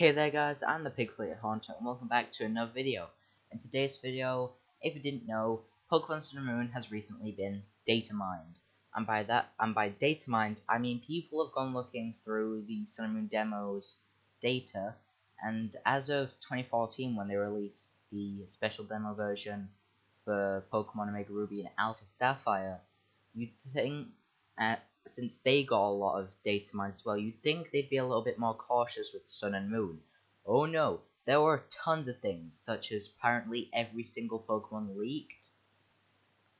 Hey there guys, I'm the Pixelated Haunter and welcome back to another video. In today's video, if you didn't know, Pokemon Sun and Moon has recently been data mined. And by data mined, I mean people have gone looking through the Sun and Moon demos data, and as of 2014 when they released the special demo version for Pokemon Omega Ruby and Alpha Sapphire, you'd think since they got a lot of data mines as well, you'd think they'd be a little bit more cautious with Sun and Moon. Oh no, there were tons of things, such as apparently every single Pokemon leaked.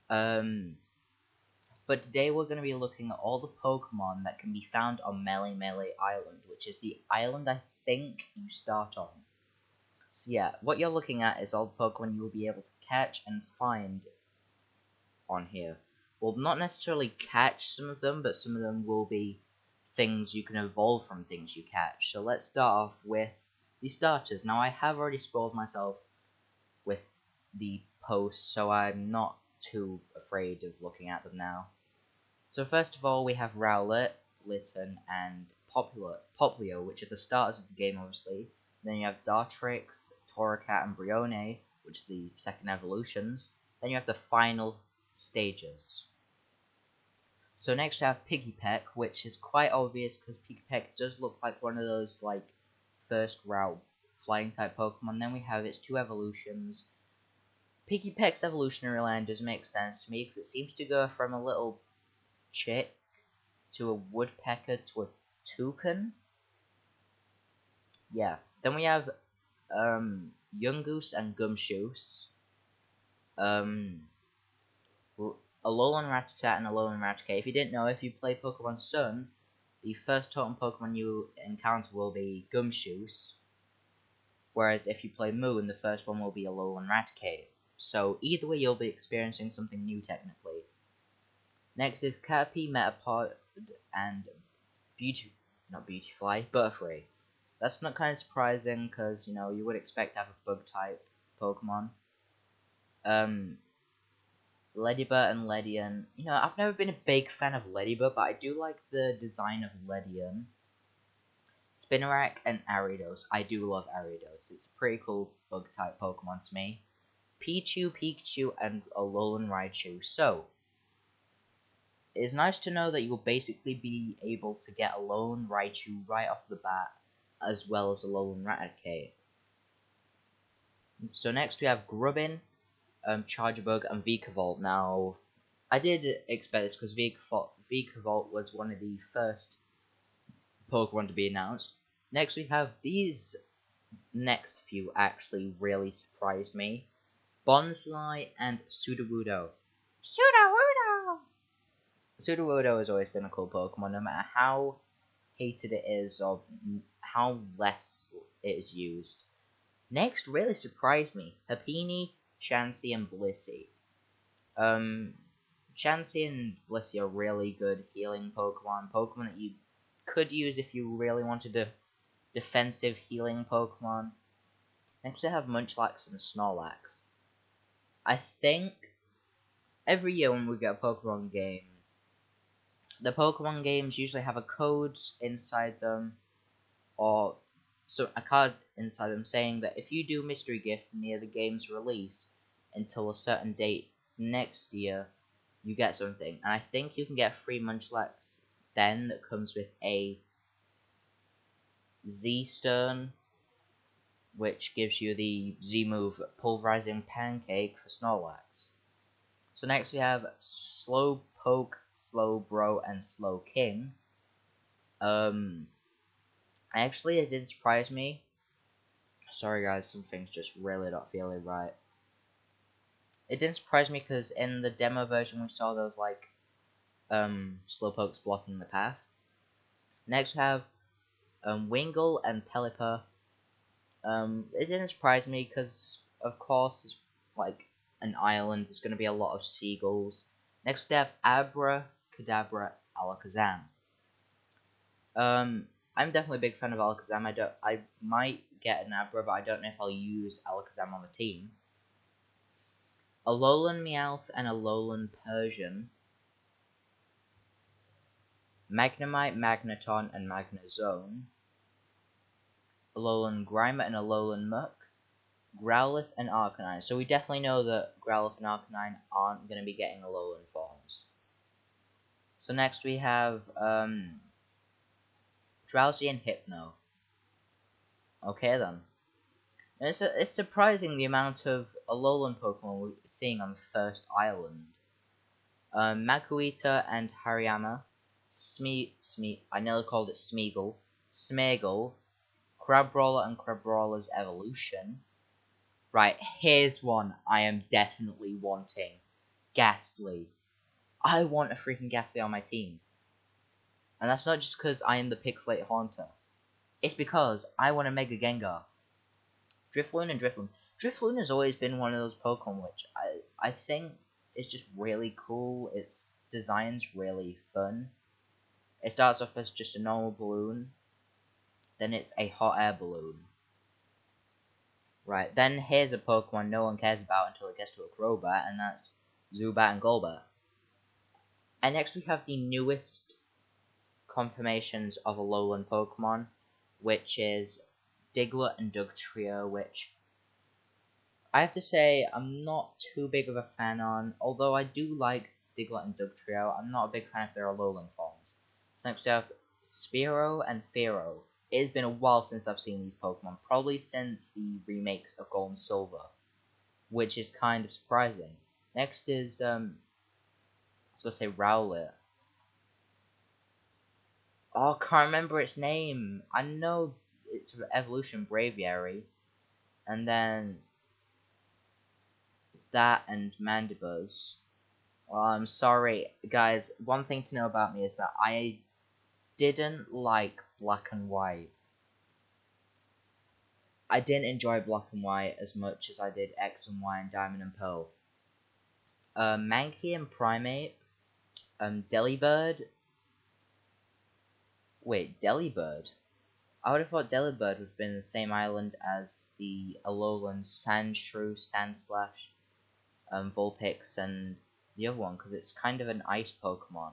But today we're going to be looking at all the Pokemon that can be found on MeleMele Island, which is the island I think you start on. So yeah, what you're looking at is all the Pokemon you will be able to catch and find on here. Well, not necessarily catch some of them, but some of them will be things you can evolve from things you catch. So let's start off with the starters. Now I have already spoiled myself with the posts, so I'm not too afraid of looking at them now. So first of all, we have Rowlett, Litten, and Poplio, which are the starters of the game, obviously. Then you have Dartrix, Torracat, and Brione, which are the second evolutions. Then you have the final stages. So next we have Pikipek, which is quite obvious because Pikipek does look like one of those like first route flying type Pokemon. Then we have its two evolutions. Pikipek's evolutionary line does make sense to me because it seems to go from a little chick to a woodpecker to a toucan. Yeah. Then we have Yungoos and Gumshoos. Alolan Rattata and Alolan Raticate. If you didn't know, if you play Pokemon Sun, the first totem Pokemon you encounter will be Gumshoos, whereas if you play Moon, the first one will be Alolan Raticate. So either way, you'll be experiencing something new technically. Next is Caterpie, Metapod, and Butterfree. That's not kind of surprising because you know you would expect to have a bug type Pokemon. Delibird and Ledian. You know, I've never been a big fan of Delibird, but I do like the design of Ledian. Spinarak and Ariados. I do love Ariados. It's a pretty cool bug type Pokemon to me. Pikachu, and Alolan Raichu. So, it's nice to know that you'll basically be able to get Alolan Raichu right off the bat, as well as Alolan Raticate. So next we have Grubbin, Charjabug, and Vikavolt. Now, I did expect this because Vikavolt was one of the first Pokemon to be announced. Next we have these next few actually really surprised me. Bonsly and Sudowoodo. Sudowoodo has always been a cool Pokemon, no matter how hated it is or how less it is used. Next really surprised me. Happiny, Chansey, and Blissey. Chansey and Blissey are really good healing Pokemon that you could use if you really wanted a defensive healing Pokemon. Next we have Munchlax and Snorlax. I think every year when we get a Pokemon game, the Pokemon games usually have a code inside them, or a card inside them saying that if you do mystery gift near the game's release until a certain date next year, you get something. And I think you can get a free Munchlax then that comes with a Z-Stern, which gives you the Z move Pulverizing Pancake for Snorlax. So next we have Slowpoke, Slowbro, and Slowking. Actually, it did surprise me. Sorry guys, some things just really not feeling right. It didn't surprise me because in the demo version we saw those like Slowpokes blocking the path. Next we have Wingull and Pelipper. It didn't surprise me because of course it's like an island, there's going to be a lot of seagulls. Next we have Abra, Cadabra, Alakazam. I'm definitely a big fan of Alakazam. I might get an Abra, but I don't know if I'll use Alakazam on the team. Alolan Meowth and Alolan Persian. Magnemite, Magneton, and Magnezone. Alolan Grimer, and Alolan Muk, Growlithe, and Arcanine. So we definitely know that Growlithe and Arcanine aren't going to be getting Alolan forms. So next we have Drowsy and Hypno. Okay then. And it's surprising the amount of Alolan Pokemon we're seeing on the first island. Makuhita and Hariyama, I nearly called it Smeagol, Smeagol, Crabrawler and Crabrawler's evolution. Right, here's one I am definitely wanting. Ghastly. I want a freaking Ghastly on my team. And that's not just because I am the Pixelate Haunter. It's because I want a Mega Gengar. Drifloon and Drifloon. Drifloon has always been one of those Pokemon which I think is just really cool. Its design's really fun. It starts off as just a normal balloon. Then it's a hot air balloon. Right, then here's a Pokemon no one cares about until it gets to a Crobat, and that's Zubat and Golbat. And next we have the newest confirmations of Alolan Pokemon, which is Diglett and Dugtrio, which I have to say I'm not too big of a fan on, although I do like Diglett and Dugtrio. I'm not a big fan of their Alolan forms. So next we have Spearow and Fearow. It has been a while since I've seen these Pokemon, probably since the remakes of Gold and Silver, which is kind of surprising. Next is I was gonna say Rowlett. Oh, I can't remember its name. I know it's Evolution Braviary, and then that and Mandibuzz. Well, I'm sorry, guys. One thing to know about me is that I didn't like Black and White. I didn't enjoy Black and White as much as I did X and Y and Diamond and Pearl. Mankey and Primeape. Delibird. Wait, Delibird? I would have thought Delibird would have been the same island as the Alolan Sandshrew, Sandslash, Vulpix, and the other one, because it's kind of an ice Pokemon.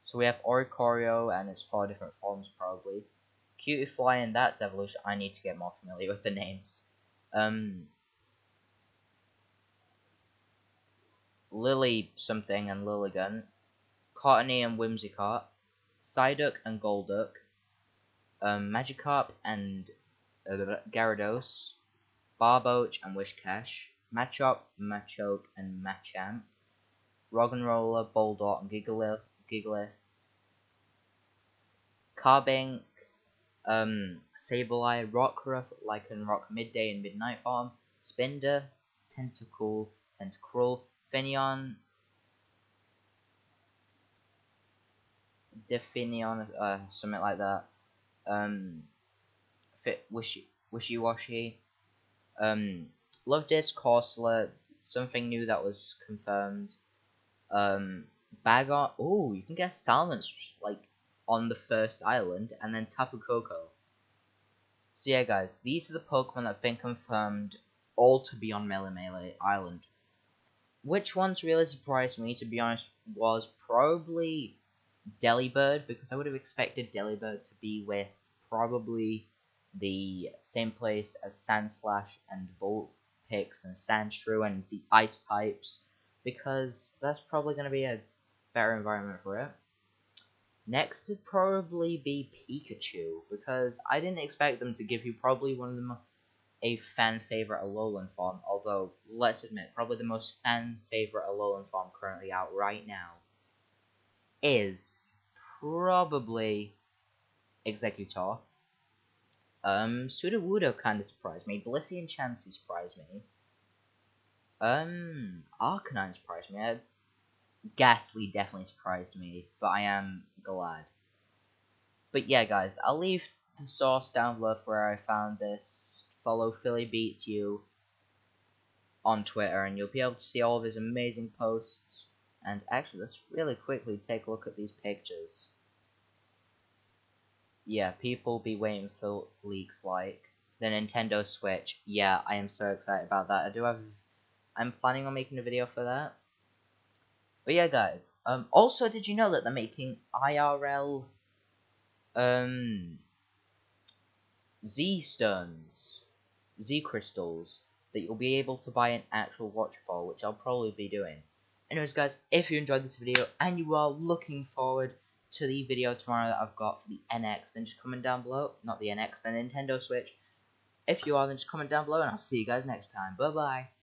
So we have Oricorio and its 4 different forms, probably. Cutiefly and that's evolution. I need to get more familiar with the names. Lily something and Lilligant. Cottony and Whimsicott. Psyduck and Golduck. Magikarp and Gyarados. Barboach and Wishcash. Machop, Machoke and Machamp. Roggenrola, Boldore and Gigalith. Carbink, Sableye, Rockruff, Lycanroc, Midday and Midnight Form, Spinder, Tentacruel, Finneon, Definion, something like that. Wishy-Washy. Love-Disc, Corsola, something new that was confirmed. Bagon. Oh, you can get Salmons like on the first island, and then Tapu Koko. So yeah, guys, these are the Pokemon that have been confirmed, all to be on MeleMele Island. Which ones really surprised me, to be honest, was probably Delibird, because I would have expected Delibird to be with probably the same place as Sandslash and Vulpix and Sandshrew and the Ice types, because that's probably going to be a better environment for it. Next would probably be Pikachu, because I didn't expect them to give you probably one of them a fan favorite Alolan form, although let's admit, probably the most fan favorite Alolan form currently out right now is probably Exeggutor. Sudowoodo kind of surprised me. Blissey and Chansey surprised me. Arcanine surprised me. Ghastly definitely surprised me, but I am glad. But yeah, guys, I'll leave the source down below for where I found this. Follow Philly Beats You on Twitter, and you'll be able to see all of his amazing posts. And actually, let's really quickly take a look at these pictures. Yeah, people be waiting for leaks like the Nintendo Switch. Yeah, I am so excited about that. I'm planning on making a video for that. But yeah, guys. Also, did you know that they're making IRL Z stones, Z crystals that you'll be able to buy an actual watch for, which I'll probably be doing. Anyways guys, if you enjoyed this video and you are looking forward to the video tomorrow that I've got for the NX, then just comment down below. Not the NX, the Nintendo Switch. If you are, then just comment down below and I'll see you guys next time. Bye bye.